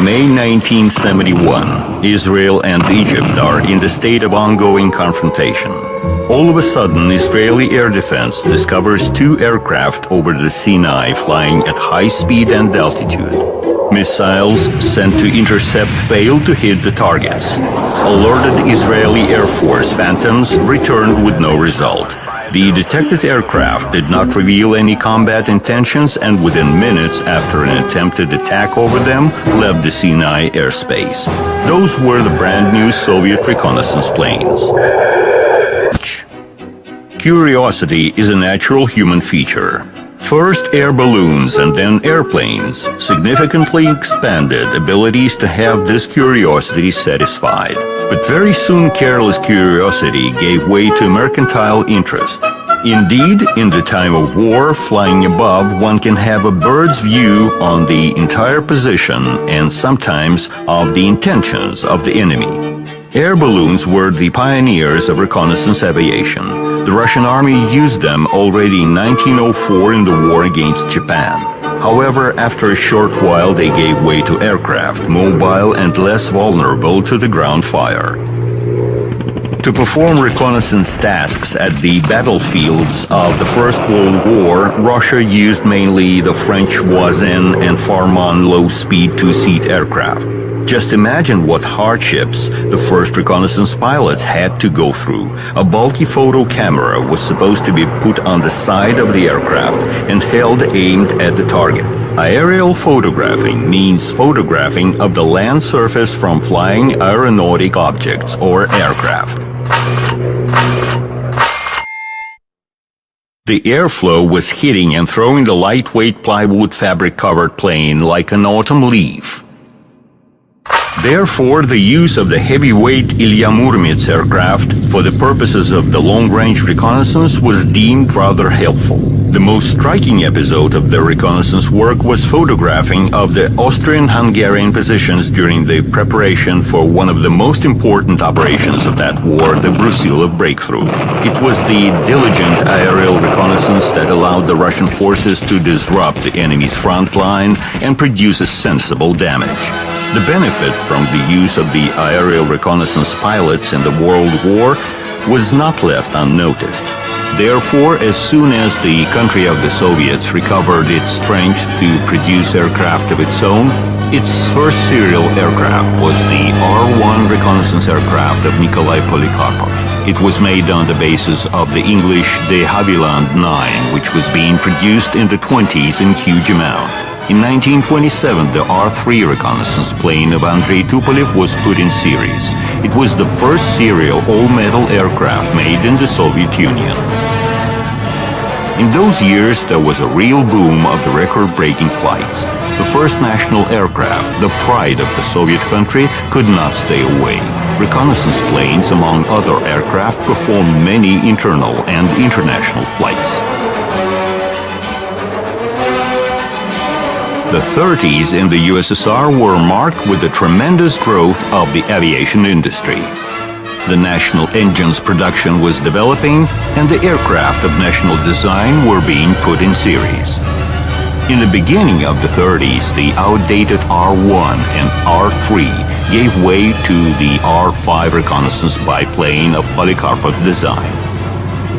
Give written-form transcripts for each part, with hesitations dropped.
May 1971, Israel and Egypt are in the state of ongoing confrontation. All of a sudden, Israeli air defense discovers two aircraft over the Sinai flying at high speed and altitude. Missiles sent to intercept fail to hit the targets. Alerted Israeli Air Force Phantoms returned with no result. The detected aircraft did not reveal any combat intentions and within minutes after an attempted attack over them, left the Sinai airspace. Those were the brand new Soviet reconnaissance planes. Curiosity is a natural human feature. First air balloons and then airplanes significantly expanded abilities to have this curiosity satisfied. But very soon careless curiosity gave way to mercantile interest. Indeed, in the time of war, flying above, one can have a bird's view on the entire position and sometimes of the intentions of the enemy. Air balloons were the pioneers of reconnaissance aviation. The Russian army used them already in 1904 in the war against Japan. However, after a short while they gave way to aircraft, mobile and less vulnerable to the ground fire. To perform reconnaissance tasks at the battlefields of the First World War, Russia used mainly the French Voisin and Farman low-speed two-seat aircraft. Just imagine what hardships the first reconnaissance pilots had to go through. A bulky photo camera was supposed to be put on the side of the aircraft and held aimed at the target. Aerial photographing means photographing of the land surface from flying aeronautic objects or aircraft. The airflow was hitting and throwing the lightweight plywood fabric-covered plane like an autumn leaf. Therefore, the use of the heavyweight Ilya Muromets aircraft for the purposes of the long-range reconnaissance was deemed rather helpful. The most striking episode of the reconnaissance work was photographing of the Austrian-Hungarian positions during the preparation for one of the most important operations of that war, the Brusilov breakthrough. It was the diligent aerial reconnaissance that allowed the Russian forces to disrupt the enemy's front line and produce a sensible damage. The benefit from the use of the aerial reconnaissance pilots in the World War was not left unnoticed. Therefore, as soon as the country of the Soviets recovered its strength to produce aircraft of its own, its first serial aircraft was the R-1 reconnaissance aircraft of Nikolai Polikarpov. It was made on the basis of the English de Havilland 9, which was being produced in the 20s in huge amount. In 1927, the R-3 reconnaissance plane of Andrei Tupolev was put in series. It was the first serial all-metal aircraft made in the Soviet Union. In those years, there was a real boom of the record-breaking flights. The first national aircraft, the pride of the Soviet country, could not stay away. Reconnaissance planes, among other aircraft, performed many internal and international flights. The 30s in the USSR were marked with the tremendous growth of the aviation industry. The national engines production was developing, and the aircraft of national design were being put in series. In the beginning of the 30s, the outdated R-1 and R-3 gave way to the R-5 reconnaissance biplane of Polikarpov design.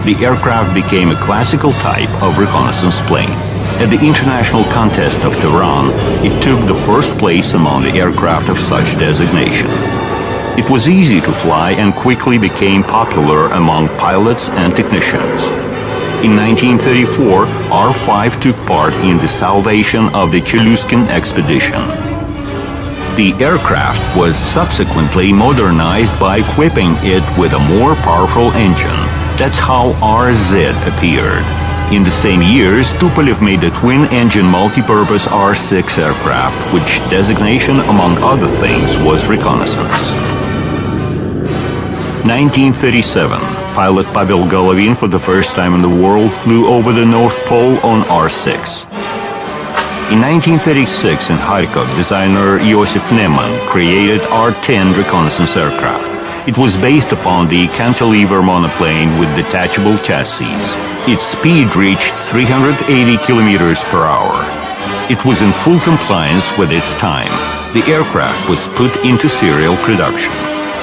The aircraft became a classical type of reconnaissance plane. At the international contest of Tehran, it took the first place among the aircraft of such designation. It was easy to fly and quickly became popular among pilots and technicians. In 1934, R-5 took part in the salvation of the Cheluzkin expedition. The aircraft was subsequently modernized by equipping it with a more powerful engine. That's how RZ appeared. In the same years, Tupolev made a twin-engine multi-purpose R-6 aircraft, which designation, among other things, was reconnaissance. 1937. Pilot Pavel Golovin, for the first time in the world, flew over the North Pole on R-6. In 1936, in Kharkov, designer Iosif Neman created R-10 reconnaissance aircraft. It was based upon the cantilever monoplane with detachable chassis. Its speed reached 380 kilometers per hour. It was in full compliance with its time. The aircraft was put into serial production.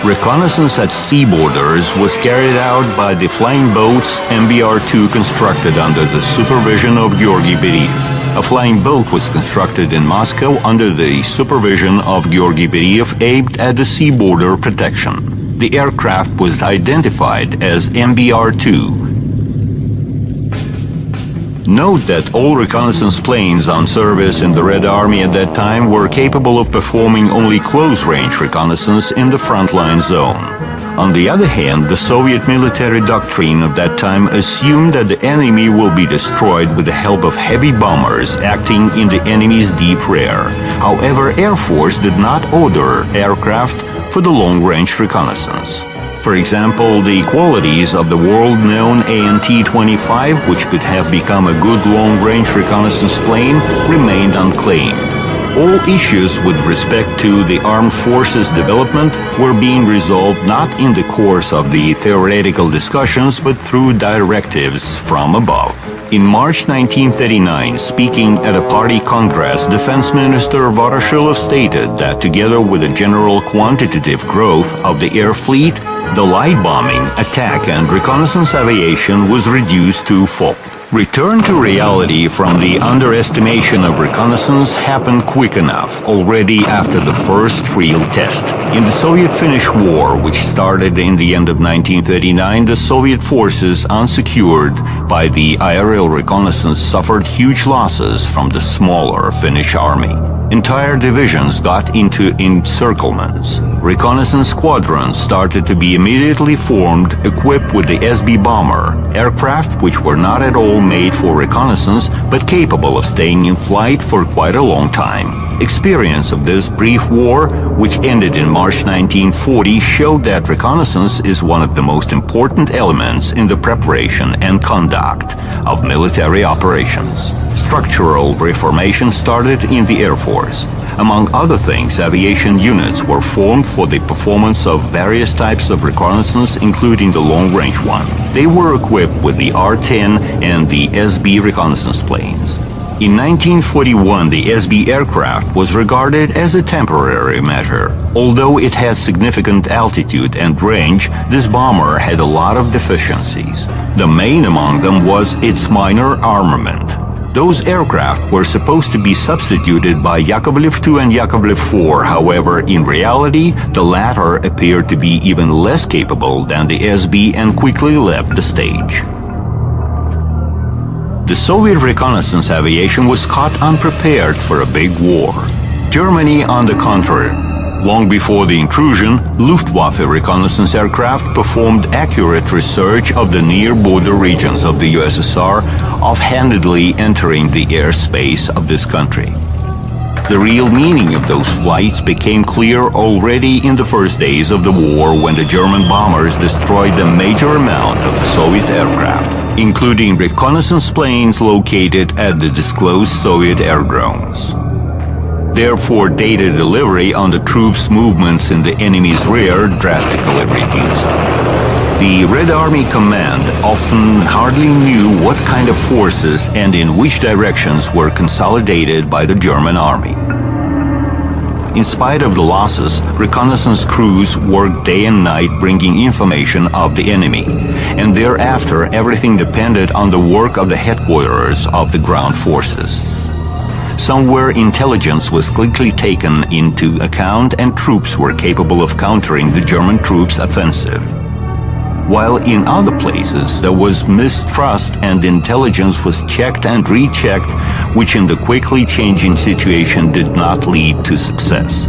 Reconnaissance at sea borders was carried out by the flying boats MBR-2 constructed under the supervision of Georgy Beriev. A flying boat was constructed in Moscow under the supervision of Georgy Beriev aimed at the sea border protection. The aircraft was identified as MBR-2. Note that all reconnaissance planes on service in the Red Army at that time were capable of performing only close-range reconnaissance in the frontline zone. On the other hand, the Soviet military doctrine of that time assumed that the enemy will be destroyed with the help of heavy bombers acting in the enemy's deep rear. However, Air Force did not order aircraft for the long-range reconnaissance. For example, the qualities of the world-known AN-T-25, which could have become a good long-range reconnaissance plane, remained unclaimed. All issues with respect to the armed forces development were being resolved not in the course of the theoretical discussions, but through directives from above. In March 1939, speaking at a party congress, Defense Minister Voroshilov stated that together with the general quantitative growth of the air fleet, the light bombing, attack and reconnaissance aviation was reduced twofold. Return to reality from the underestimation of reconnaissance happened quick enough, already after the first real test. In the Soviet-Finnish War, which started in the end of 1939, the Soviet forces, unsecured by the aerial reconnaissance, suffered huge losses from the smaller Finnish army. Entire divisions got into encirclements. Reconnaissance squadrons started to be immediately formed, equipped with the SB bomber, aircraft which were not at all made for reconnaissance, but capable of staying in flight for quite a long time. Experience of this brief war, which ended in March 1940, showed that reconnaissance is one of the most important elements in the preparation and conduct of military operations. Structural reformation started in the Air Force. Among other things, aviation units were formed for the performance of various types of reconnaissance, including the long-range one. They were equipped with the R-10 and the SB reconnaissance planes. In 1941, the SB aircraft was regarded as a temporary measure. Although it has significant altitude and range, this bomber had a lot of deficiencies. The main among them was its minor armament. Those aircraft were supposed to be substituted by Yakovlev II and Yakovlev IV. However, in reality, the latter appeared to be even less capable than the SB and quickly left the stage. The Soviet reconnaissance aviation was caught unprepared for a big war. Germany, on the contrary, long before the intrusion, Luftwaffe reconnaissance aircraft performed accurate research of the near border regions of the USSR, offhandedly entering the airspace of this country. The real meaning of those flights became clear already in the first days of the war, when the German bombers destroyed a major amount of the Soviet aircraft, including reconnaissance planes located at the disclosed Soviet aerodromes. Therefore, data delivery on the troops' movements in the enemy's rear drastically reduced. The Red Army Command often hardly knew what kind of forces and in which directions were consolidated by the German army. In spite of the losses, reconnaissance crews worked day and night bringing information of the enemy, and thereafter everything depended on the work of the headquarters of the ground forces. Somewhere intelligence was quickly taken into account and troops were capable of countering the German troops' offensive. While in other places there was mistrust and intelligence was checked and rechecked, which in the quickly changing situation did not lead to success.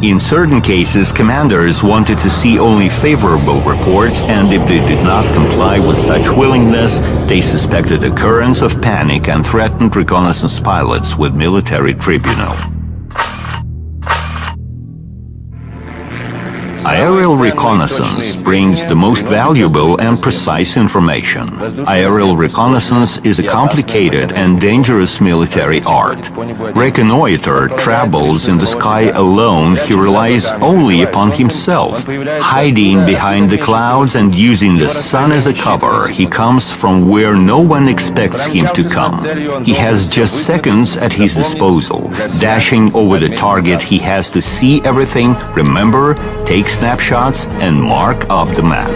In certain cases, commanders wanted to see only favorable reports, and if they did not comply with such willingness, they suspected occurrence of panic and threatened reconnaissance pilots with military tribunal. Aerial reconnaissance brings the most valuable and precise information. Aerial reconnaissance is a complicated and dangerous military art. Reconnoiter travels in the sky alone. He relies only upon himself. Hiding behind the clouds and using the sun as a cover, he comes from where no one expects him to come. He has just seconds at his disposal. Dashing over the target, he has to see everything, remember, take snapshots, and mark up the map.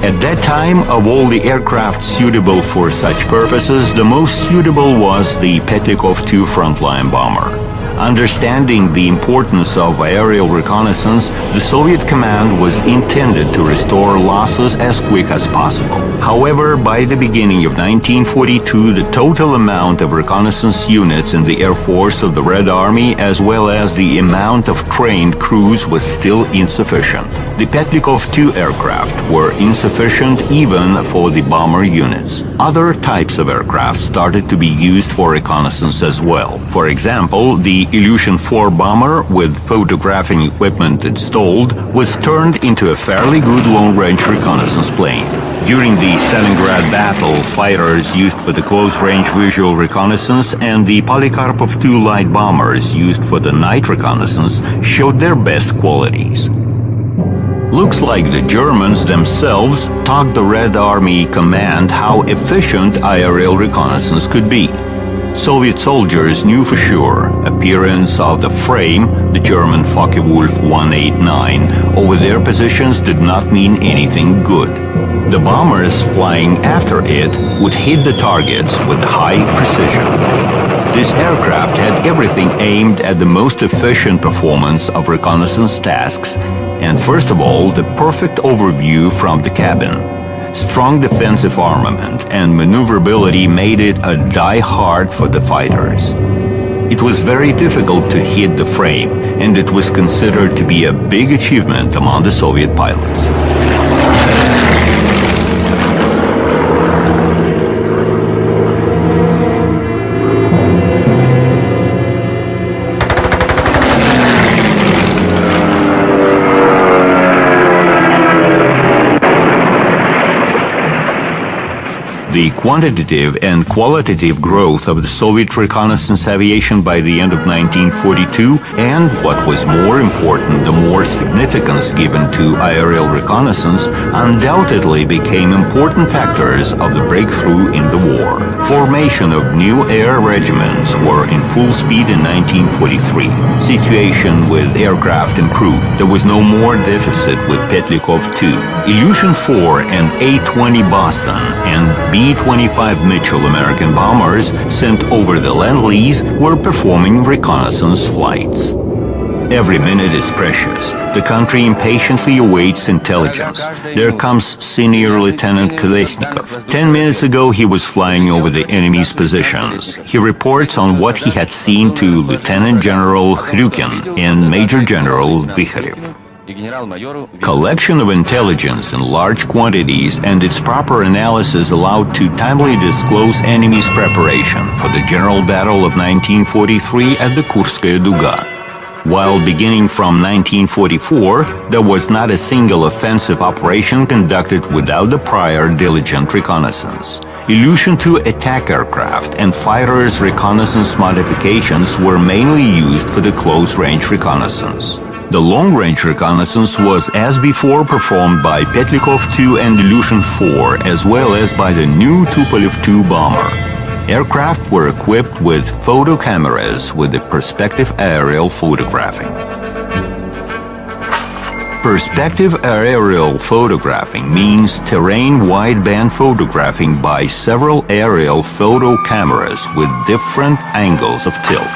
At that time, of all the aircraft suitable for such purposes, the most suitable was the Petlikov II frontline bomber. Understanding the importance of aerial reconnaissance, the Soviet command was intended to restore losses as quick as possible. However, by the beginning of 1942, the total amount of reconnaissance units in the Air Force of the Red Army, as well as the amount of trained crews, was still insufficient. The Petlikov II aircraft were insufficient even for the bomber units. Other types of aircraft started to be used for reconnaissance as well. For example, the Ilyushin-4 bomber, with photographing equipment installed, was turned into a fairly good long-range reconnaissance plane. During the Stalingrad battle, fighters used for the close-range visual reconnaissance and the Polikarpov II light bombers used for the night reconnaissance showed their best qualities. Looks like the Germans themselves taught the Red Army command how efficient aerial reconnaissance could be. Soviet soldiers knew for sure appearance of the frame, the German Focke-Wulf 189, over their positions did not mean anything good. The bombers flying after it would hit the targets with high precision. This aircraft had everything aimed at the most efficient performance of reconnaissance tasks, and first of all, the perfect overview from the cabin. Strong defensive armament and maneuverability made it a die-hard for the fighters. It was very difficult to hit the frame, and it was considered to be a big achievement among the Soviet pilots. The quantitative and qualitative growth of the Soviet reconnaissance aviation by the end of 1942, and what was more important, the more significance given to aerial reconnaissance, undoubtedly became important factors of the breakthrough in the war. Formation of new air regiments were in full speed in 1943. Situation with aircraft improved. There was no more deficit with Petlikov II. Ilyushin-4 and A-20 Boston and B-25 Mitchell American bombers sent over the Lend-Lease were performing reconnaissance flights. Every minute is precious. The country impatiently awaits intelligence. There comes Senior Lieutenant Kolesnikov. 10 minutes ago he was flying over the enemy's positions. He reports on what he had seen to Lieutenant General Hryukin and Major General Vikharev. Collection of intelligence in large quantities and its proper analysis allowed to timely disclose enemy's preparation for the general battle of 1943 at the Kurskaya Duga. While beginning from 1944, there was not a single offensive operation conducted without the prior diligent reconnaissance. Ilyushin II attack aircraft and fighters' reconnaissance modifications were mainly used for the close-range reconnaissance. The long-range reconnaissance was, as before, performed by Petlikov II and Ilyushin-4, as well as by the new Tupolev II bomber. Aircraft were equipped with photo cameras with the perspective aerial photographing. Perspective aerial photographing means terrain wideband photographing by several aerial photo cameras with different angles of tilt.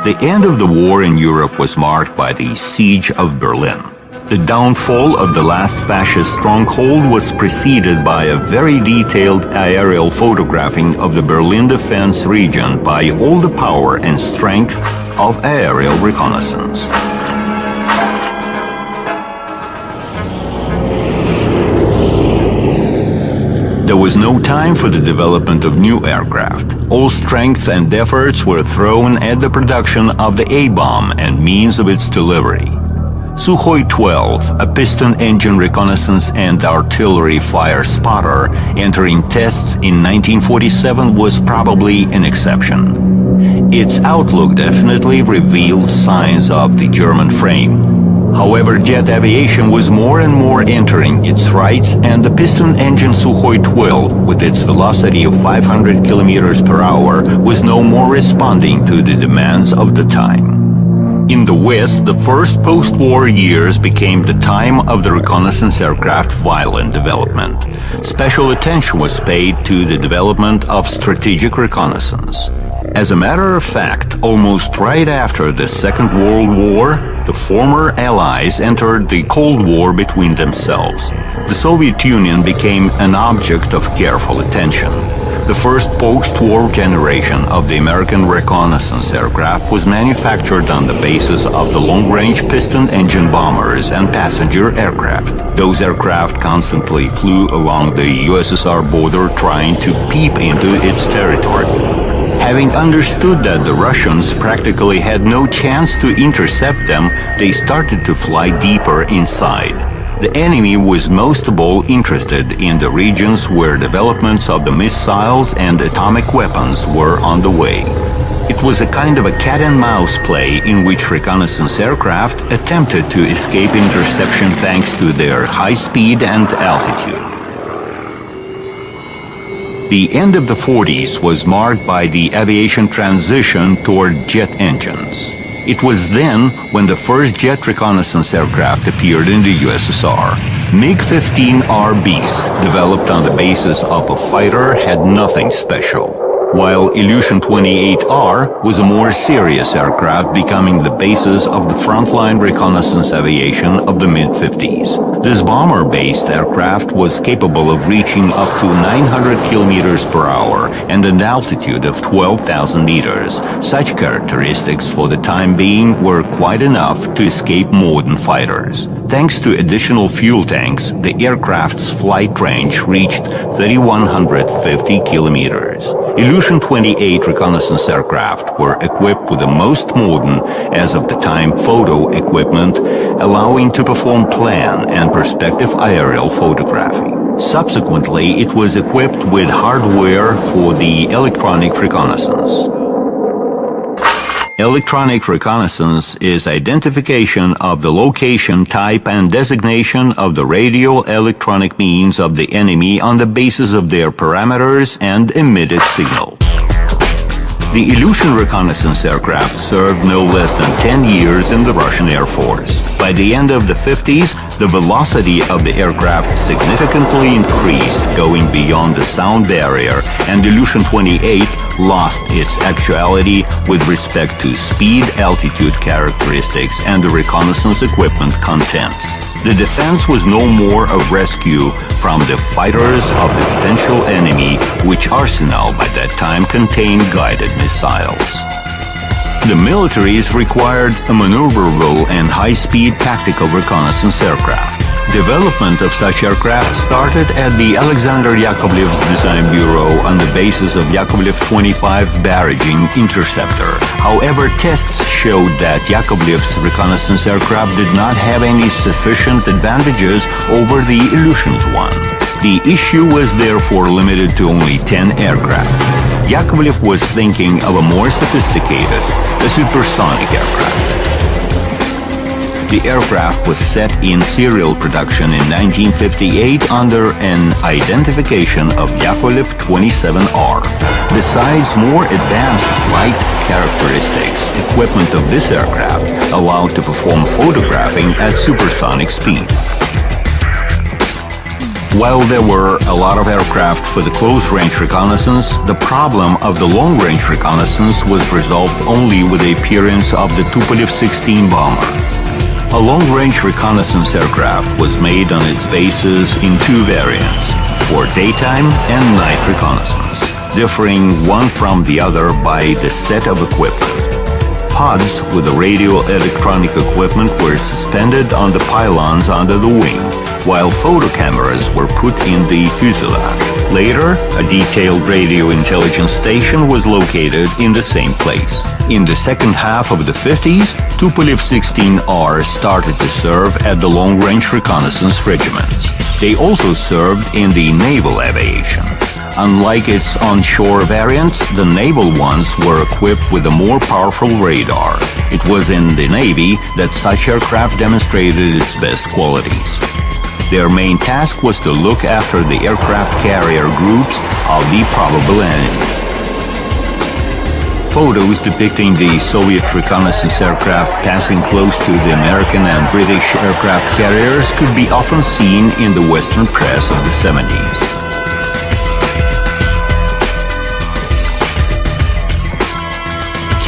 The end of the war in Europe was marked by the Siege of Berlin. The downfall of the last fascist stronghold was preceded by a very detailed aerial photographing of the Berlin defense region by all the power and strength of aerial reconnaissance. There was no time for the development of new aircraft. All strength and efforts were thrown at the production of the A-bomb and means of its delivery. Sukhoi 12, a piston-engine reconnaissance and artillery fire spotter entering tests in 1947, was probably an exception. Its outlook definitely revealed signs of the German frame. However, jet aviation was more and more entering its rights, and the piston-engine Sukhoi 12, with its velocity of 500 kilometers per hour, was no more responding to the demands of the time. In the West, the first post-war years became the time of the reconnaissance aircraft violent development. Special attention was paid to the development of strategic reconnaissance. As a matter of fact, almost right after the Second World War, the former Allies entered the Cold War between themselves. The Soviet Union became an object of careful attention. The first post-war generation of the American reconnaissance aircraft was manufactured on the basis of the long-range piston-engine bombers and passenger aircraft. Those aircraft constantly flew along the USSR border trying to peep into its territory. Having understood that the Russians practically had no chance to intercept them, they started to fly deeper inside. The enemy was most of all interested in the regions where developments of the missiles and atomic weapons were on the way. It was a kind of a cat-and-mouse play in which reconnaissance aircraft attempted to escape interception thanks to their high speed and altitude. The end of the 40s was marked by the aviation transition toward jet engines. It was then when the first jet reconnaissance aircraft appeared in the USSR. MiG-15RBs, developed on the basis of a fighter, had nothing special, while Ilyushin-28R was a more serious aircraft, becoming the basis of the frontline reconnaissance aviation of the mid-50s. This bomber-based aircraft was capable of reaching up to 900 kilometers per hour and an altitude of 12,000 meters. Such characteristics for the time being were quite enough to escape modern fighters. Thanks to additional fuel tanks, the aircraft's flight range reached 3,150 kilometers. Ilyushin-28 reconnaissance aircraft were equipped with the most modern, as of the time, photo equipment, allowing to perform plan and perspective aerial photography. Subsequently, it was equipped with hardware for the electronic reconnaissance. Electronic reconnaissance is identification of the location, type, and designation of the radio-electronic means of the enemy on the basis of their parameters and emitted signal. The Ilyushin reconnaissance aircraft served no less than 10 years in the Russian Air Force. By the end of the 50s, the velocity of the aircraft significantly increased, going beyond the sound barrier, and Ilyushin-28 lost its actuality with respect to speed, altitude characteristics, and the reconnaissance equipment contents. The defense was no more a rescue from the fighters of the potential enemy, which arsenal by that time contained guided missiles. The militaries required a maneuverable and high-speed tactical reconnaissance aircraft. Development of such aircraft started at the Alexander Yakovlev's Design Bureau on the basis of Yakovlev-25 barraging interceptor. However, tests showed that Yakovlev's reconnaissance aircraft did not have any sufficient advantages over the Ilyushin's one. The issue was therefore limited to only 10 aircraft. Yakovlev was thinking of a more sophisticated, a supersonic aircraft. The aircraft was set in serial production in 1958 under an identification of Yakovlev-27R. Besides more advanced flight characteristics, equipment of this aircraft allowed to perform photographing at supersonic speed. While there were a lot of aircraft for the close-range reconnaissance, the problem of the long-range reconnaissance was resolved only with the appearance of the Tupolev 16 bomber. A long-range reconnaissance aircraft was made on its basis in two variants, for daytime and night reconnaissance, differing one from the other by the set of equipment. Pods with the radio-electronic equipment were suspended on the pylons under the wing, while photo cameras were put in the fuselage. Later, a detailed radio intelligence station was located in the same place. In the second half of the 50s, Tupolev 16R started to serve at the long-range reconnaissance regiments. They also served in the naval aviation. Unlike its onshore variants, the naval ones were equipped with a more powerful radar. It was in the Navy that such aircraft demonstrated its best qualities. Their main task was to look after the aircraft carrier groups of the probable enemy. Photos depicting the Soviet reconnaissance aircraft passing close to the American and British aircraft carriers could be often seen in the Western press of the 70s.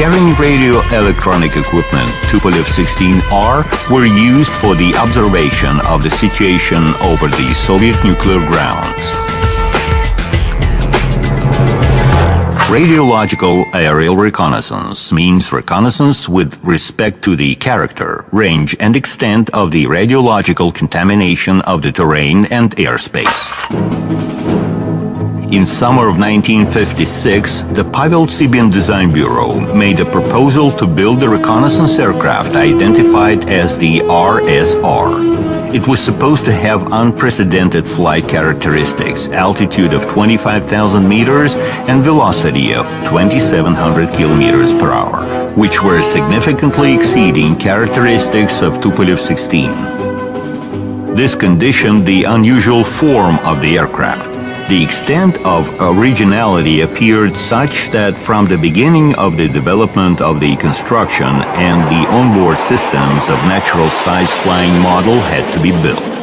Carrying radio-electronic equipment, Tupolev 16R were used for the observation of the situation over the Soviet nuclear grounds. Radiological aerial reconnaissance means reconnaissance with respect to the character, range, and extent of the radiological contamination of the terrain and airspace. In summer of 1956, the Pavel Tsibin Design Bureau made a proposal to build a reconnaissance aircraft identified as the RSR. It was supposed to have unprecedented flight characteristics, altitude of 25,000 meters and velocity of 2,700 kilometers per hour, which were significantly exceeding characteristics of Tupolev 16. This conditioned the unusual form of the aircraft. The extent of originality appeared such that from the beginning of the development of the construction and the onboard systems of natural-size flying model had to be built.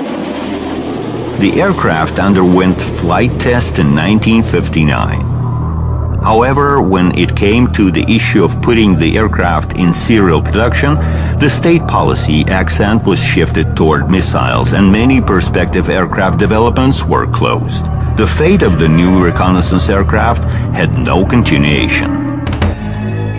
The aircraft underwent flight tests in 1959. However, when it came to the issue of putting the aircraft in serial production, the state policy accent was shifted toward missiles and many prospective aircraft developments were closed. The fate of the new reconnaissance aircraft had no continuation.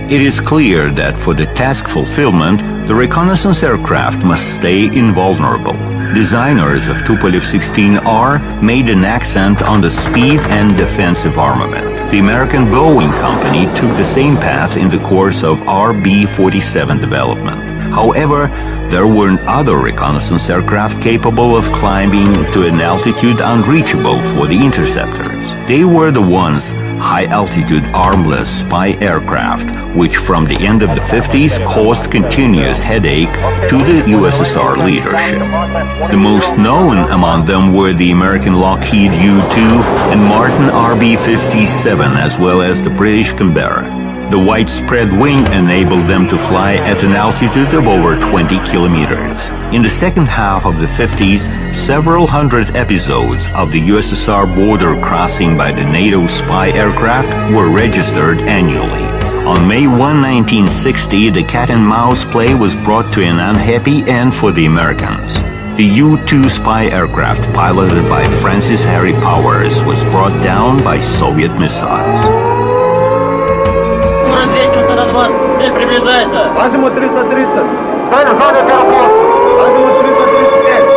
It is clear that for the task fulfillment, the reconnaissance aircraft must stay invulnerable. Designers of Tupolev 16R made an accent on the speed and defensive armament. The American Boeing company took the same path in the course of RB-47 development. However, there were other reconnaissance aircraft capable of climbing to an altitude unreachable for the interceptors. They were the ones high-altitude armless spy aircraft, which from the end of the 50s caused continuous headache to the USSR leadership. The most known among them were the American Lockheed U-2 and Martin RB-57, as well as the British Canberra. The widespread wing enabled them to fly at an altitude of over 20 kilometers. In the second half of the 50s, several hundred episodes of the USSR border crossing by the NATO spy aircraft were registered annually. On May 1, 1960, the cat-and-mouse play was brought to an unhappy end for the Americans. The U-2 spy aircraft, piloted by Francis Harry Powers, was brought down by Soviet missiles. Цель приближается. Азимут 330. Азимут 335.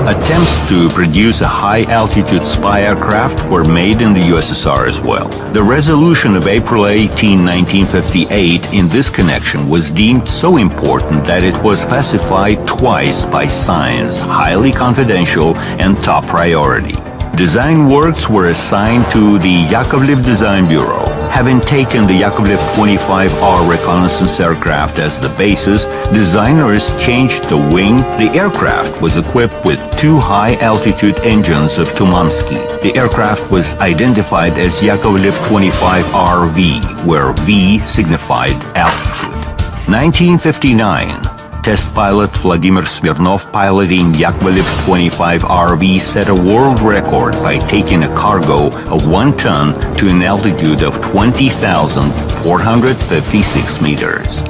Attempts to produce a high-altitude spy aircraft were made in the USSR as well. The resolution of April 18, 1958 in this connection was deemed so important that it was classified twice by Science, highly confidential and top priority. Design works were assigned to the Yakovlev Design Bureau. Having taken the Yakovlev 25R reconnaissance aircraft as the basis, designers changed the wing. The aircraft was equipped with two high-altitude engines of Tumansky. The aircraft was identified as Yakovlev 25RV, where V signified altitude. 1959. Test pilot Vladimir Smirnov piloting Yakovlev 25RV set a world record by taking a cargo of 1 ton to an altitude of 20,456 meters.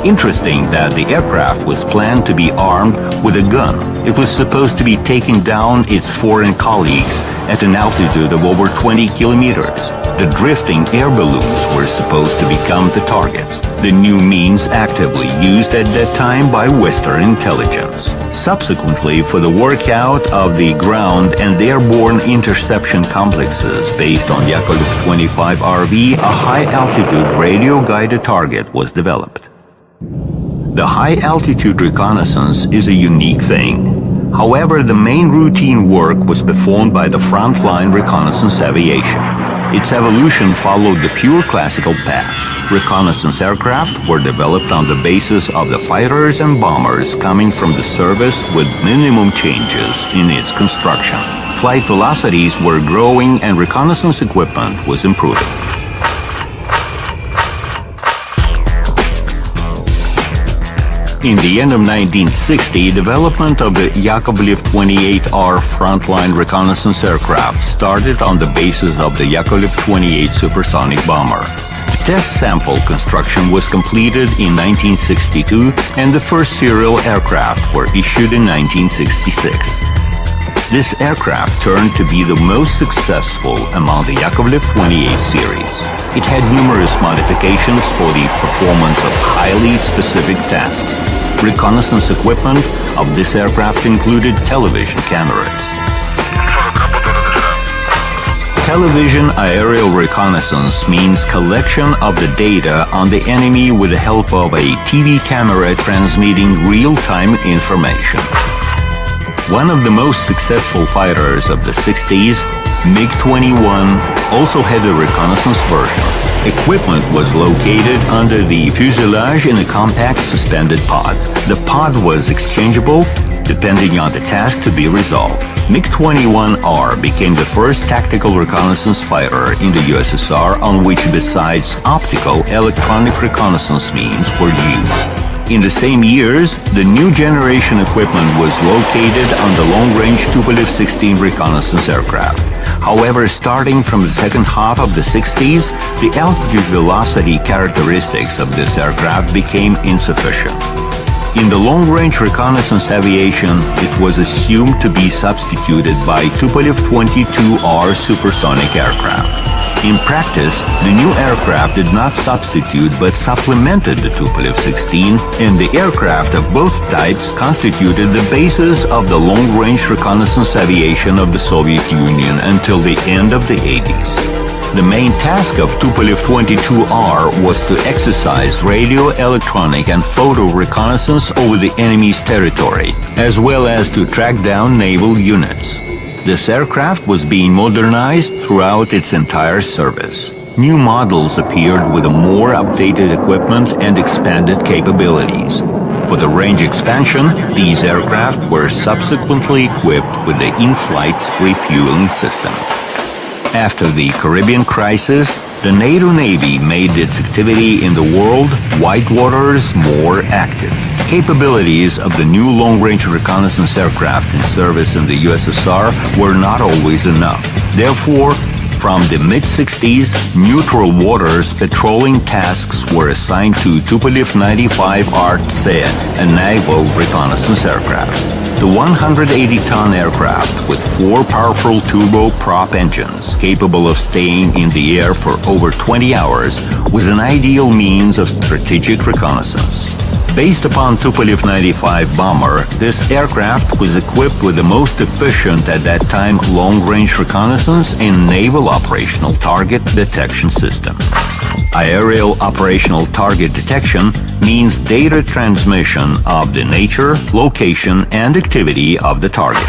Interesting that the aircraft was planned to be armed with a gun. It was supposed to be taking down its foreign colleagues at an altitude of over 20 kilometers. The drifting air balloons were supposed to become the targets, the new means actively used at that time by Western intelligence. Subsequently, for the workout of the ground and airborne interception complexes based on Yakovlev 25RV, a high-altitude radio-guided target was developed. The high-altitude reconnaissance is a unique thing. However, the main routine work was performed by the frontline reconnaissance aviation. Its evolution followed the pure classical path. Reconnaissance aircraft were developed on the basis of the fighters and bombers coming from the service with minimum changes in its construction. Flight velocities were growing and reconnaissance equipment was improving. In the end of 1960, development of the Yakovlev 28R frontline reconnaissance aircraft started on the basis of the Yakovlev 28 supersonic bomber. The test sample construction was completed in 1962 and the first serial aircraft were issued in 1966. This aircraft turned to be the most successful among the Yakovlev 28 series. It had numerous modifications for the performance of highly specific tasks. Reconnaissance equipment of this aircraft included television cameras. Television aerial reconnaissance means collection of the data on the enemy with the help of a TV camera transmitting real-time information. One of the most successful fighters of the 60s, MiG-21, also had a reconnaissance version. Equipment was located under the fuselage in a compact suspended pod. The pod was exchangeable depending on the task to be resolved. MiG-21R became the first tactical reconnaissance fighter in the USSR on which, besides optical, electronic reconnaissance means were used. In the same years, the new generation equipment was located on the long-range Tupolev 16 reconnaissance aircraft. However, starting from the second half of the 60s, the altitude velocity characteristics of this aircraft became insufficient. In the long-range reconnaissance aviation, it was assumed to be substituted by Tupolev 22R supersonic aircraft. In practice, the new aircraft did not substitute but supplemented the Tupolev 16, and the aircraft of both types constituted the basis of the long-range reconnaissance aviation of the Soviet Union until the end of the 80s. The main task of Tupolev 22R was to exercise radio, electronic, and photo reconnaissance over the enemy's territory, as well as to track down naval units. This aircraft was being modernized throughout its entire service. New models appeared with a more updated equipment and expanded capabilities. For the range expansion, these aircraft were subsequently equipped with the in-flight refueling system. After the Caribbean crisis, the NATO Navy made its activity in the world white waters more active. Capabilities of the new long-range reconnaissance aircraft in service in the USSR were not always enough. Therefore, from the mid-60s, neutral waters patrolling tasks were assigned to Tupolev 95RC, a naval reconnaissance aircraft. The 180-ton aircraft with 4 powerful turboprop engines capable of staying in the air for over 20 hours was an ideal means of strategic reconnaissance. Based upon Tupolev 95 bomber, this aircraft was equipped with the most efficient at that time long-range reconnaissance and naval operational target detection system. Aerial operational target detection means data transmission of the nature, location, and activity of the target.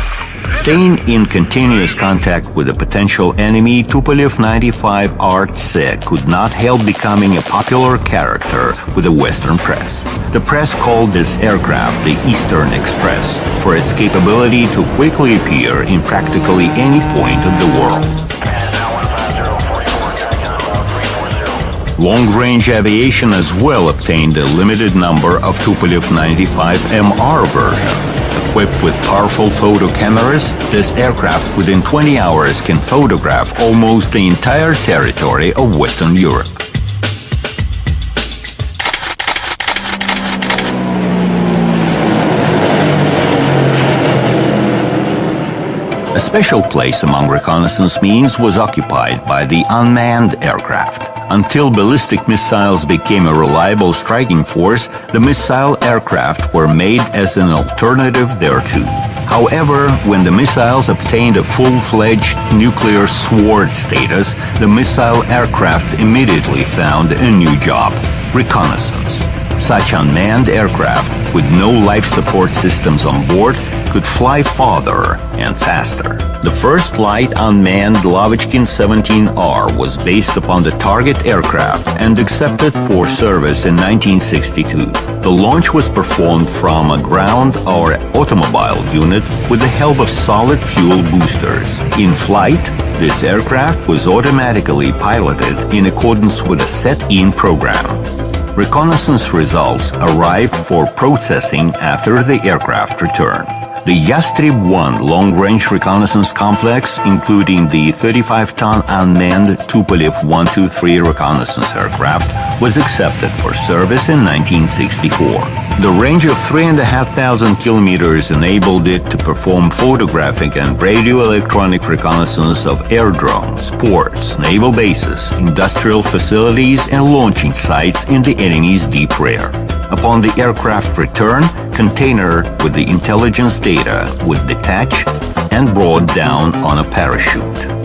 Staying in continuous contact with a potential enemy, Tupolev 95RC could not help becoming a popular character with the Western press. The press called this aircraft the Eastern Express for its capability to quickly appear in practically any point of the world. Long-range aviation as well obtained a limited number of Tupolev 95MR version. Equipped with powerful photo cameras, this aircraft within 20 hours can photograph almost the entire territory of Western Europe. special place among reconnaissance means was occupied by the unmanned aircraft. Until ballistic missiles became a reliable striking force, the missile aircraft were made as an alternative thereto. However, when the missiles obtained a full-fledged nuclear sword status, the missile aircraft immediately found a new job: reconnaissance. Such unmanned aircraft, with no life support systems on board, could fly farther and faster. The first light unmanned Lavochkin 17R was based upon the target aircraft and accepted for service in 1962. The launch was performed from a ground or automobile unit with the help of solid fuel boosters. In flight, this aircraft was automatically piloted in accordance with a set-in program. Reconnaissance results arrived for processing after the aircraft returned. The Yastreb-1 long-range reconnaissance complex, including the 35-ton unmanned Tupolev 123 reconnaissance aircraft, was accepted for service in 1964. The range of 3,500 kilometers enabled it to perform photographic and radio-electronic reconnaissance of aerodromes, ports, naval bases, industrial facilities, and launching sites in the enemy's deep rear. Upon the aircraft return, container with the intelligence data would detach and brought down on a parachute.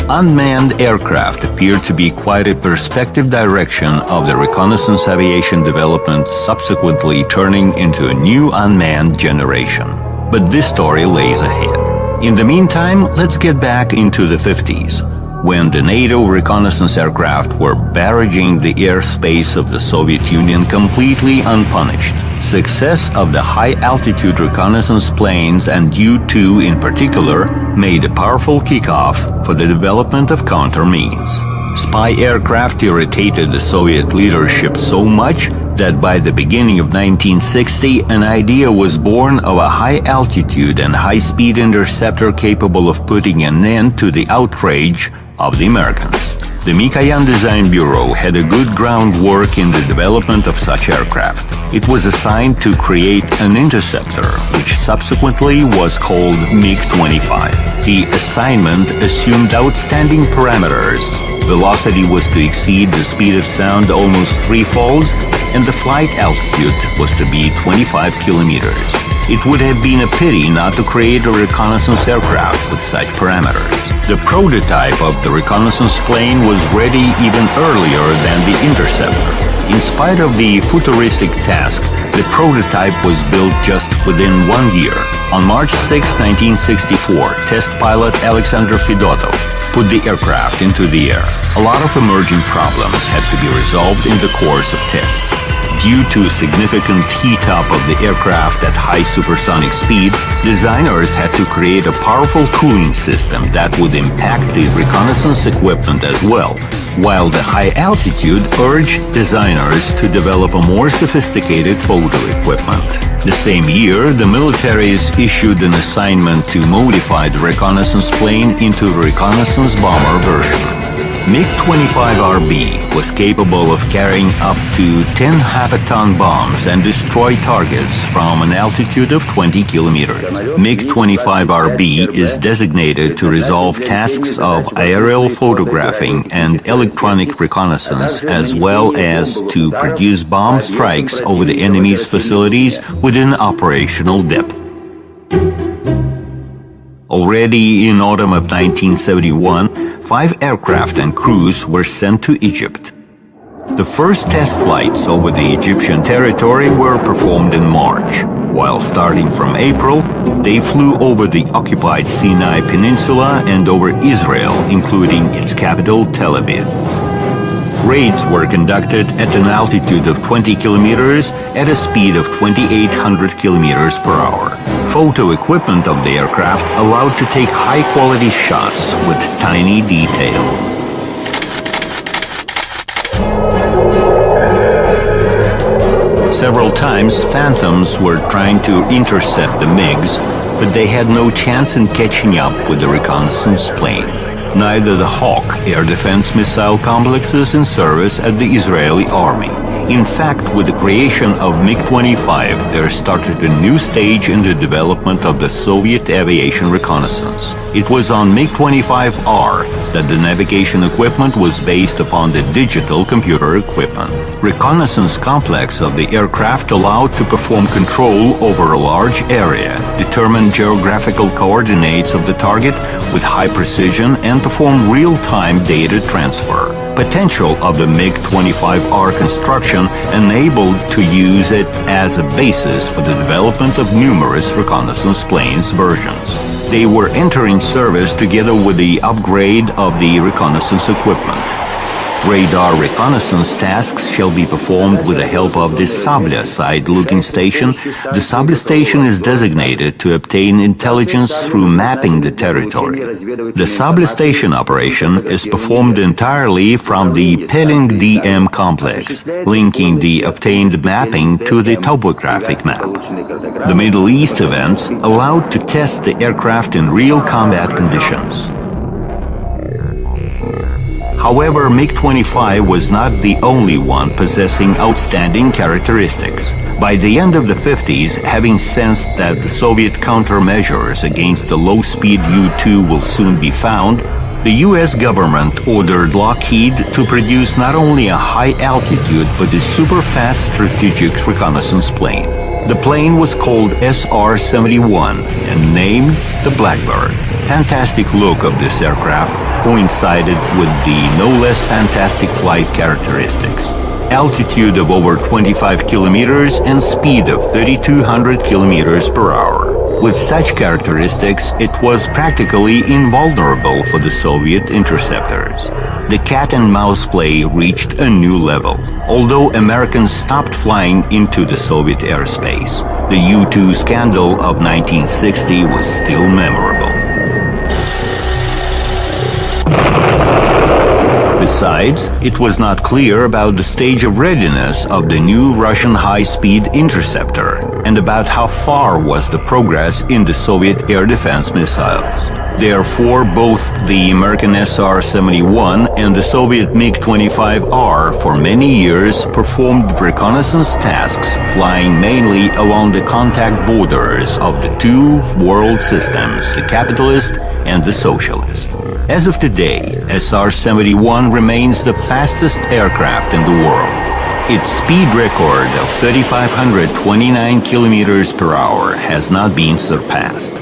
Unmanned aircraft appeared to be quite a perspective direction of the reconnaissance aviation development, subsequently turning into a new unmanned generation. But this story lays ahead. In the meantime, let's get back into the 50s. When the NATO reconnaissance aircraft were barraging the airspace of the Soviet Union completely unpunished. Success of the high-altitude reconnaissance planes and U-2 in particular made a powerful kickoff for the development of counter-means. Spy aircraft irritated the Soviet leadership so much that by the beginning of 1960, an idea was born of a high-altitude and high-speed interceptor capable of putting an end to the outrage of the Americans. The Mikoyan Design Bureau had a good groundwork in the development of such aircraft. It was assigned to create an interceptor, which subsequently was called MiG-25. The assignment assumed outstanding parameters. Velocity was to exceed the speed of sound almost threefolds, and the flight altitude was to be 25 kilometers. It would have been a pity not to create a reconnaissance aircraft with such parameters. The prototype of the reconnaissance plane was ready even earlier than the interceptor. In spite of the futuristic task, the prototype was built just within 1 year. On March 6, 1964, test pilot Alexander Fedotov put the aircraft into the air. A lot of emerging problems had to be resolved in the course of tests. Due to significant heat-up of the aircraft at high supersonic speed, designers had to create a powerful cooling system that would impact the reconnaissance equipment as well, while the high altitude urged designers to develop a more sophisticated photo equipment. The same year, the militaries issued an assignment to modify the reconnaissance plane into a reconnaissance bomber version. MiG-25RB was capable of carrying up to 10 half-a-ton bombs and destroy targets from an altitude of 20 kilometers. MiG-25RB is designated to resolve tasks of aerial photographing and electronic reconnaissance, as well as to produce bomb strikes over the enemy's facilities within operational depth. Already in autumn of 1971, 5 aircraft and crews were sent to Egypt. The first test flights over the Egyptian territory were performed in March, while starting from April, they flew over the occupied Sinai Peninsula and over Israel, including its capital, Tel Aviv. Raids were conducted at an altitude of 20 kilometers at a speed of 2,800 kilometers per hour. Photo equipment of the aircraft allowed to take high-quality shots with tiny details. Several times, Phantoms were trying to intercept the MiGs, but they had no chance in catching up with the reconnaissance plane. Neither the Hawk air defense missile complex is in service at the Israeli army. In fact, with the creation of MiG-25, there started a new stage in the development of the Soviet aviation reconnaissance. It was on MiG-25R that the navigation equipment was based upon the digital computer equipment. Reconnaissance complex of the aircraft allowed to perform control over a large area, determine geographical coordinates of the target with high precision, and perform real-time data transfer. Potential of the MiG-25R construction enabled to use it as a basis for the development of numerous reconnaissance planes versions. They were entering service together with the upgrade of the reconnaissance equipment. Radar reconnaissance tasks shall be performed with the help of the Sabля side-looking station. The Sabля station is designated to obtain intelligence through mapping the territory. The Sabля station operation is performed entirely from the Pelling DM complex, linking the obtained mapping to the topographic map. The Middle East events allowed to test the aircraft in real combat conditions. However, MiG-25 was not the only one possessing outstanding characteristics. By the end of the 50s, having sensed that the Soviet countermeasures against the low-speed U-2 will soon be found, the U.S. government ordered Lockheed to produce not only a high-altitude but a super-fast strategic reconnaissance plane. The plane was called SR-71 and named the Blackbird. Fantastic look of this aircraft coincided with the no less fantastic flight characteristics. Altitude of over 25 kilometers and speed of 3,200 kilometers per hour. With such characteristics, it was practically invulnerable for the Soviet interceptors. The cat-and-mouse play reached a new level. Although Americans stopped flying into the Soviet airspace, the U-2 scandal of 1960 was still memorable. Besides, it was not clear about the stage of readiness of the new Russian high-speed interceptor and about how far was the progress in the Soviet air defense missiles. Therefore, both the American SR-71 and the Soviet MiG-25R for many years performed reconnaissance tasks, flying mainly along the contact borders of the two world systems, the capitalist and the socialist. As of today, SR-71 remains the fastest aircraft in the world. Its speed record of 3,529 kilometers per hour has not been surpassed.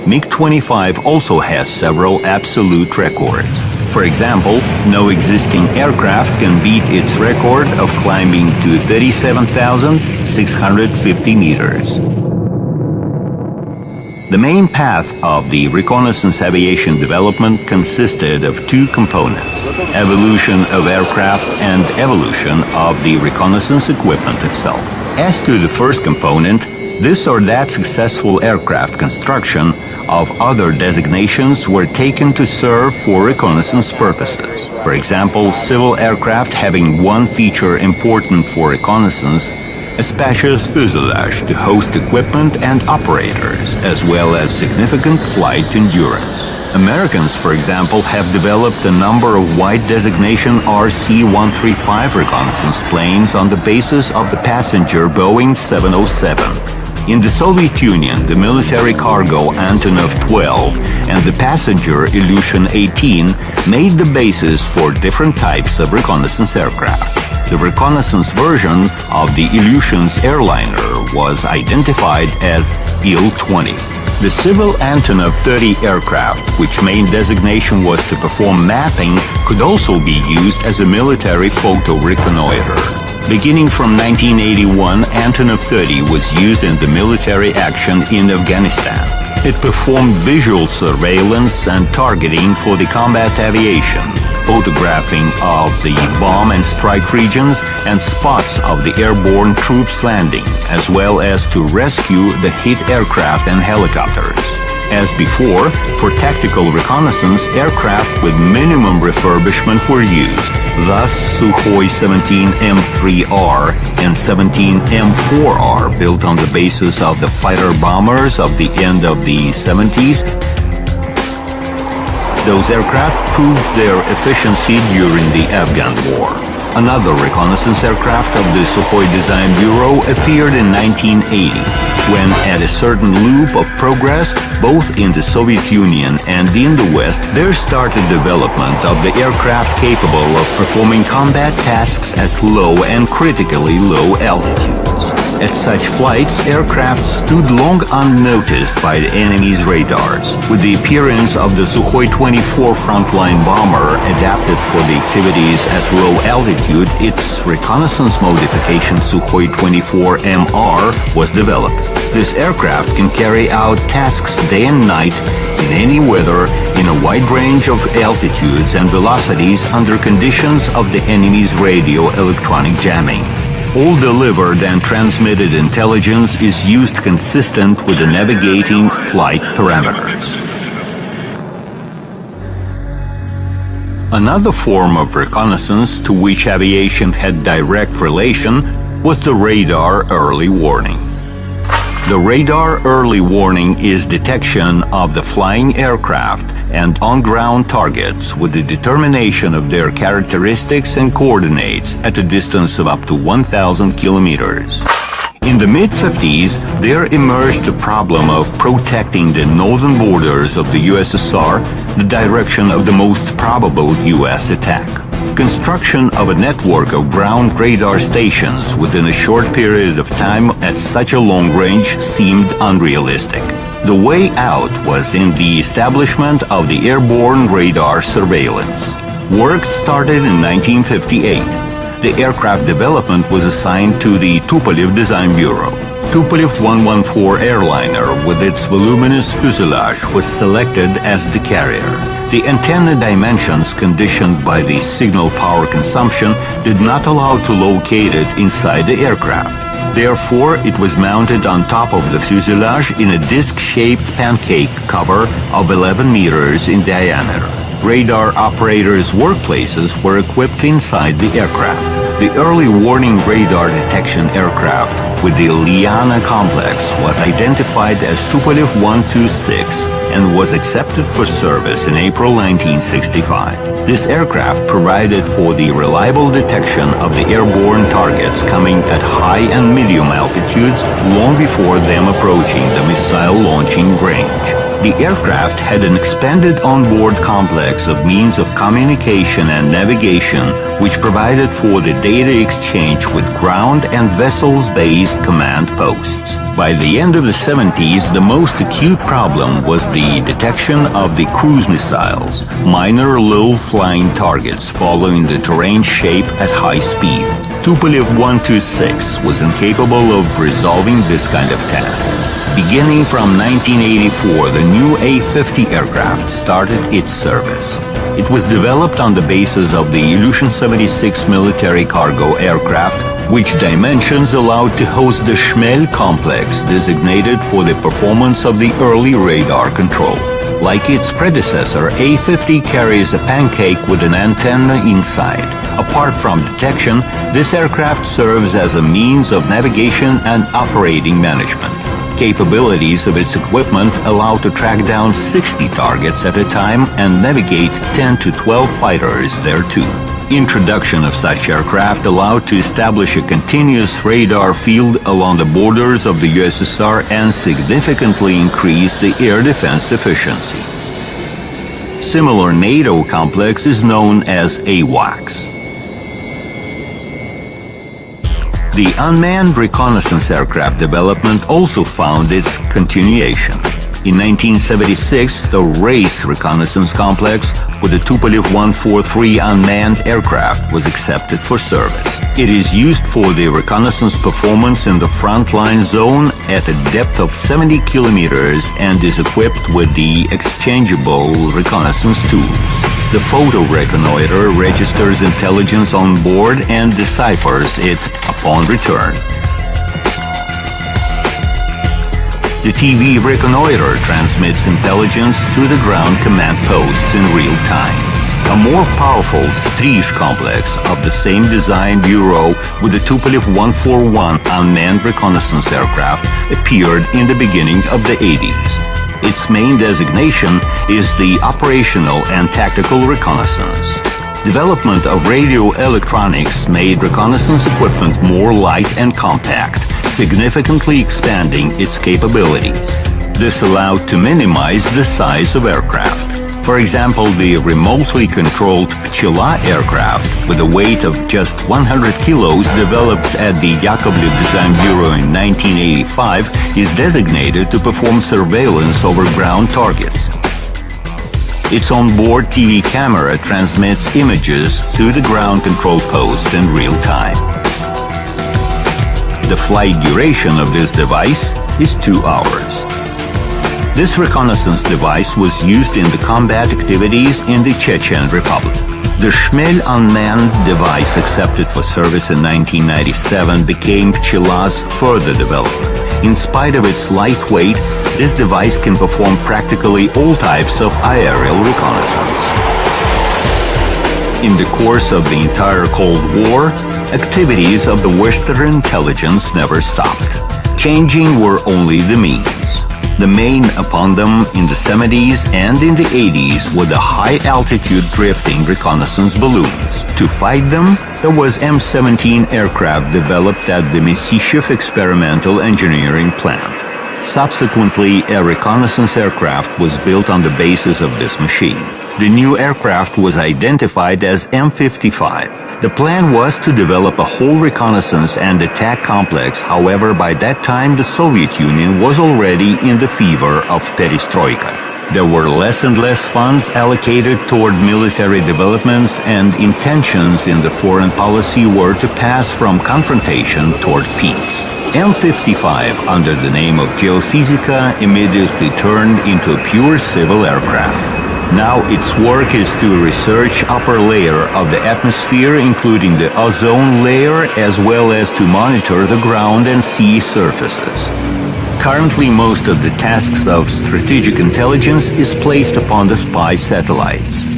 MiG-25 also has several absolute records. For example, no existing aircraft can beat its record of climbing to 37,650 meters. The main path of the reconnaissance aviation development consisted of two components: evolution of aircraft and evolution of the reconnaissance equipment itself. As to the first component, this or that successful aircraft construction of other designations were taken to serve for reconnaissance purposes. For example, civil aircraft having one feature important for reconnaissance: a spacious fuselage to host equipment and operators, as well as significant flight endurance. Americans, for example, have developed a number of wide designation RC-135 reconnaissance planes on the basis of the passenger Boeing 707. In the Soviet Union, the military cargo Antonov 12 and the passenger Ilyushin 18 made the basis for different types of reconnaissance aircraft. The reconnaissance version of the Ilyushin's airliner was identified as Il-20. The civil Antonov 30 aircraft, which main designation was to perform mapping, could also be used as a military photo reconnoiter. Beginning from 1981, Antonov 30 was used in the military action in Afghanistan. It performed visual surveillance and targeting for the combat aviation, photographing of the bomb and strike regions and spots of the airborne troops landing, as well as to rescue the hit aircraft and helicopters. As before, for tactical reconnaissance, aircraft with minimum refurbishment were used. Thus, Sukhoi 17 M3R and 17 M4R, built on the basis of the fighter bombers of the end of the 70s, those aircraft proved their efficiency during the Afghan War. Another reconnaissance aircraft of the Sukhoi Design Bureau appeared in 1980, when at a certain loop of progress, both in the Soviet Union and in the West, there started development of the aircraft capable of performing combat tasks at low and critically low altitudes. At such flights, aircraft stood long unnoticed by the enemy's radars. With the appearance of the Sukhoi 24 frontline bomber adapted for the activities at low altitude, its reconnaissance modification Sukhoi 24 MR was developed. This aircraft can carry out tasks day and night in any weather in a wide range of altitudes and velocities under conditions of the enemy's radio-electronic jamming. All delivered and transmitted intelligence is used consistent with the navigating flight parameters. Another form of reconnaissance to which aviation had direct relation was the radar early warning. The radar early warning is detection of the flying aircraft and on-ground targets with the determination of their characteristics and coordinates at a distance of up to 1,000 kilometers. In the mid-50s, there emerged the problem of protecting the northern borders of the USSR, the direction of the most probable US attack. Construction of a network of ground radar stations within a short period of time at such a long range seemed unrealistic. The way out was in the establishment of the airborne radar surveillance. Work started in 1958. The aircraft development was assigned to the Tupolev Design Bureau. Tupolev 114 airliner with its voluminous fuselage was selected as the carrier. The antenna dimensions, conditioned by the signal power consumption, did not allow to locate it inside the aircraft. Therefore, it was mounted on top of the fuselage in a disc-shaped pancake cover of 11 meters in diameter. Radar operators' workplaces were equipped inside the aircraft. The early warning radar detection aircraft with the Liana complex was identified as Tupolev 126 and was accepted for service in April 1965. This aircraft provided for the reliable detection of the airborne targets coming at high and medium altitudes long before them approaching the missile launching range. The aircraft had an expanded onboard complex of means of communication and navigation, which provided for the data exchange with ground and vessels-based command posts. By the end of the 70s, the most acute problem was the detection of the cruise missiles, minor low-flying targets following the terrain shape at high speed. Tupolev 126 was incapable of resolving this kind of task. Beginning from 1984, the new A-50 aircraft started its service. It was developed on the basis of the Ilyushin-76 military cargo aircraft, which dimensions allowed to host the Shmel complex designated for the performance of the early radar control. Like its predecessor, A-50 carries a pancake with an antenna inside. Apart from detection, this aircraft serves as a means of navigation and operating management. Capabilities of its equipment allow to track down 60 targets at a time and navigate 10 to 12 fighters thereto. Introduction of such aircraft allowed to establish a continuous radar field along the borders of the USSR and significantly increase the air defense efficiency. Similar NATO complex is known as AWACS. The unmanned reconnaissance aircraft development also found its continuation. In 1976, the RACE reconnaissance complex with the Tupolev 143 unmanned aircraft was accepted for service. It is used for the reconnaissance performance in the frontline zone at a depth of 70 kilometers and is equipped with the exchangeable reconnaissance tools. The photo reconnoiter registers intelligence on board and deciphers it upon return. The TV reconnoiter transmits intelligence to the ground command posts in real time. A more powerful Strizh complex of the same design bureau with the Tupolev 141 unmanned reconnaissance aircraft appeared in the beginning of the 80s. Its main designation is the operational and tactical reconnaissance. Development of radio electronics made reconnaissance equipment more light and compact, significantly expanding its capabilities. This allowed to minimize the size of aircraft. For example, the remotely controlled Pchela aircraft, with a weight of just 100 kilos, developed at the Yakovlev Design Bureau in 1985, is designated to perform surveillance over ground targets. Its onboard TV camera transmits images to the ground control post in real time. The flight duration of this device is 2 hours. This reconnaissance device was used in the combat activities in the Chechen Republic. The Shmel unmanned device accepted for service in 1997 became Pchela's further development. In spite of its light weight, this device can perform practically all types of aerial reconnaissance. In the course of the entire Cold War, activities of the Western intelligence never stopped. Changing were only the means. The main upon them in the 70s and in the 80s were the high-altitude drifting reconnaissance balloons. To fight them, there was M-17 aircraft developed at the Missishev Experimental Engineering Plant. Subsequently, a reconnaissance aircraft was built on the basis of this machine. The new aircraft was identified as M55. The plan was to develop a whole reconnaissance and attack complex. However, by that time, the Soviet Union was already in the fever of perestroika. There were less and less funds allocated toward military developments, and intentions in the foreign policy were to pass from confrontation toward peace. M55, under the name of Geophysica, immediately turned into a pure civil aircraft. Now its work is to research upper layer of the atmosphere, including the ozone layer, as well as to monitor the ground and sea surfaces. Currently, most of the tasks of strategic intelligence is placed upon the spy satellites.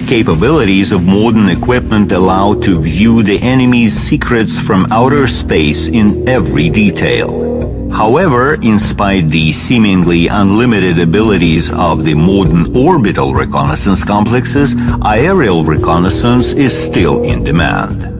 Capabilities of modern equipment allow to view the enemy's secrets from outer space in every detail. However, in spite of the seemingly unlimited abilities of the modern orbital reconnaissance complexes, aerial reconnaissance is still in demand.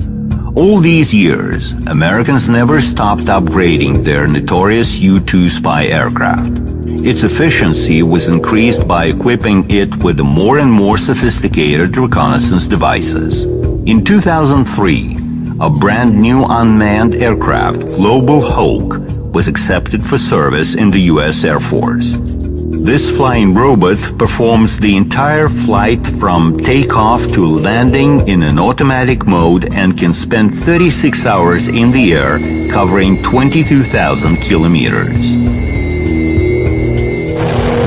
All these years, Americans never stopped upgrading their notorious U-2 spy aircraft. Its efficiency was increased by equipping it with more and more sophisticated reconnaissance devices. In 2003, a brand new unmanned aircraft, Global Hawk, was accepted for service in the U.S. Air Force. This flying robot performs the entire flight from takeoff to landing in an automatic mode and can spend 36 hours in the air, covering 22,000 kilometers.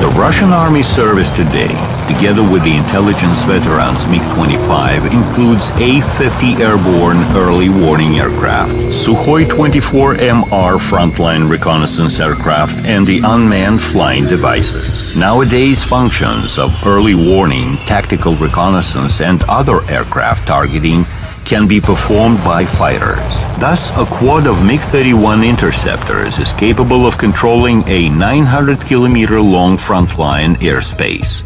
The Russian Army service today, together with the intelligence veterans MiG-25, includes A-50 airborne early warning aircraft, Sukhoi 24MR frontline reconnaissance aircraft, and the unmanned flying devices. Nowadays, functions of early warning, tactical reconnaissance, and other aircraft targeting can be performed by fighters. Thus, a quad of MiG-31 interceptors is capable of controlling a 900-kilometer-long frontline airspace.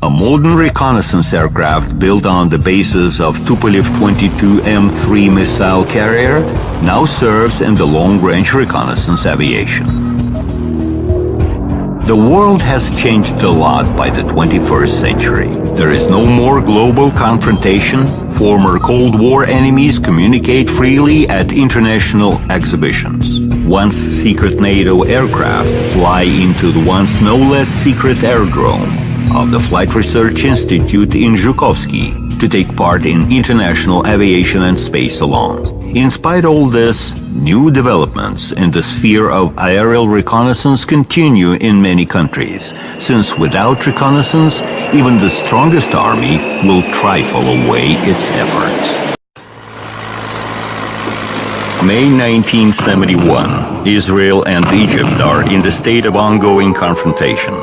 A modern reconnaissance aircraft built on the basis of Tupolev 22M3 missile carrier now serves in the long-range reconnaissance aviation. The world has changed a lot by the 21st century. There is no more global confrontation. Former Cold War enemies communicate freely at international exhibitions. Once secret NATO aircraft fly into the once no less secret aerodrome of the Flight Research Institute in Zhukovsky to take part in international aviation and space salons. In spite of all this, new developments in the sphere of aerial reconnaissance continue in many countries, since without reconnaissance, even the strongest army will trifle away its efforts. May 1971, Israel and Egypt are in the state of ongoing confrontation.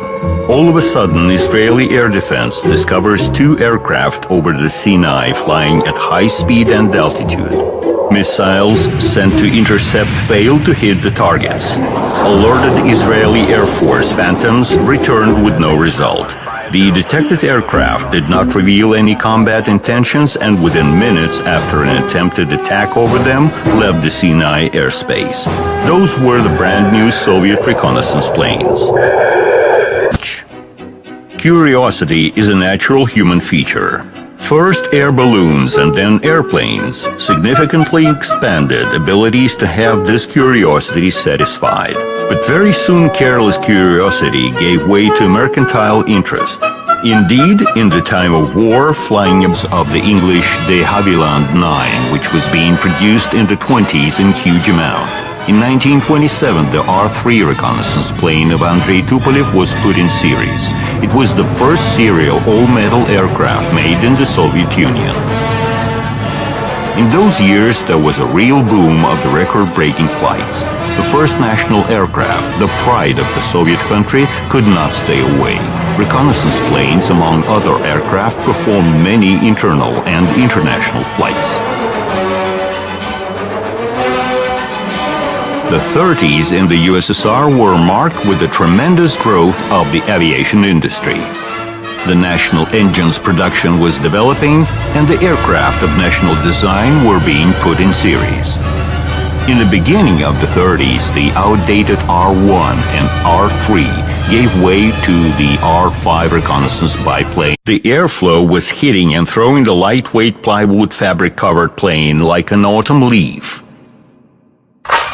All of a sudden, Israeli air defense discovers two aircraft over the Sinai flying at high speed and altitude. Missiles sent to intercept failed to hit the targets. Alerted Israeli Air Force Phantoms returned with no result. The detected aircraft did not reveal any combat intentions and within minutes after an attempted attack over them left the Sinai airspace. Those were the brand new Soviet reconnaissance planes. Curiosity is a natural human feature. First air balloons and then airplanes significantly expanded abilities to have this curiosity satisfied. But very soon careless curiosity gave way to mercantile interest. Indeed, in the time of war, flying of the English de Havilland 9, which was being produced in the 20s in huge amount. In 1927, the R-3 reconnaissance plane of Andrei Tupolev was put in series. It was the first serial all-metal aircraft made in the Soviet Union. In those years, there was a real boom of the record-breaking flights. The first national aircraft, the pride of the Soviet country, could not stay away. Reconnaissance planes, among other aircraft, performed many internal and international flights. The 30s in the USSR were marked with the tremendous growth of the aviation industry. The national engines production was developing, and the aircraft of national design were being put in series. In the beginning of the 30s, the outdated R-1 and R-3 gave way to the R-5 reconnaissance biplane. The airflow was hitting and throwing the lightweight plywood fabric-covered plane like an autumn leaf.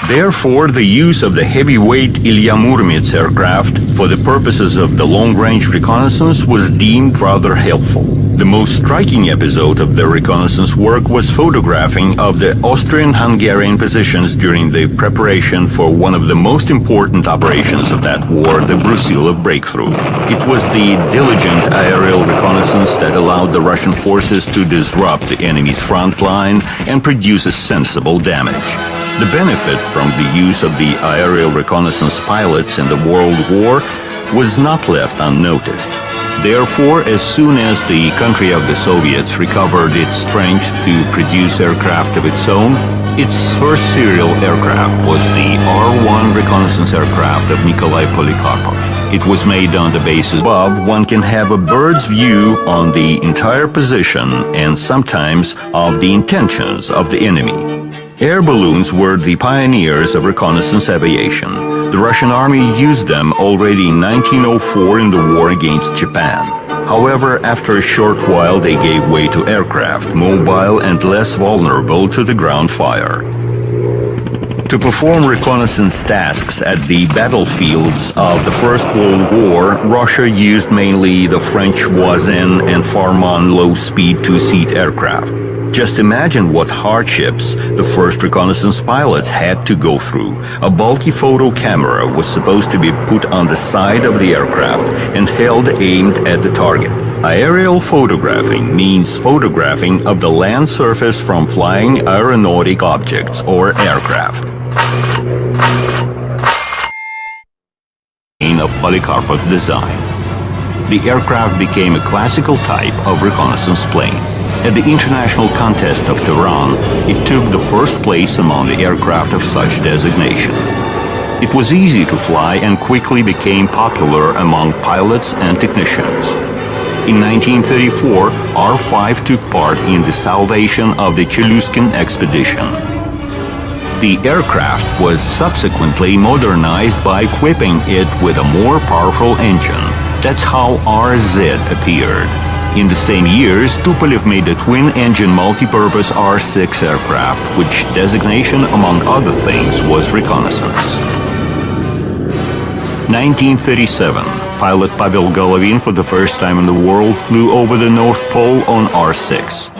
Therefore, the use of the heavyweight Ilya Muromets aircraft for the purposes of the long-range reconnaissance was deemed rather helpful. The most striking episode of the reconnaissance work was photographing of the Austrian-Hungarian positions during the preparation for one of the most important operations of that war, the Brusilov breakthrough. It was the diligent aerial reconnaissance that allowed the Russian forces to disrupt the enemy's front line and produce a sensible damage. The benefit from the use of the aerial reconnaissance pilots in the World War was not left unnoticed. Therefore, as soon as the country of the Soviets recovered its strength to produce aircraft of its own, its first serial aircraft was the R-1 reconnaissance aircraft of Nikolai Polikarpov. It was made on the basis above one can have a bird's view on the entire position and sometimes of the intentions of the enemy. Air balloons were the pioneers of reconnaissance aviation. The Russian army used them already in 1904 in the war against Japan. However, after a short while they gave way to aircraft, mobile and less vulnerable to the ground fire. To perform reconnaissance tasks at the battlefields of the First World War, Russia used mainly the French Voisin and Farman low-speed two-seat aircraft. Just imagine what hardships the first reconnaissance pilots had to go through. A bulky photo camera was supposed to be put on the side of the aircraft and held aimed at the target. Aerial photographing means photographing of the land surface from flying aeronautic objects or aircraft. Of Polikarpov design. The aircraft became a classical type of reconnaissance plane. At the international contest of Tehran, it took the first place among the aircraft of such designation. It was easy to fly and quickly became popular among pilots and technicians. In 1934, R-5 took part in the salvation of the Cheluzkin expedition. The aircraft was subsequently modernized by equipping it with a more powerful engine. That's how RZ appeared. In the same years, Tupolev made a twin-engine multi-purpose R-6 aircraft, which designation, among other things, was reconnaissance. 1937, pilot Pavel Golovin for the first time in the world flew over the North Pole on R-6.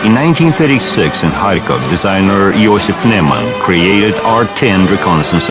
In 1936, in Kharkov, designer Iosif Neman created R-10 reconnaissance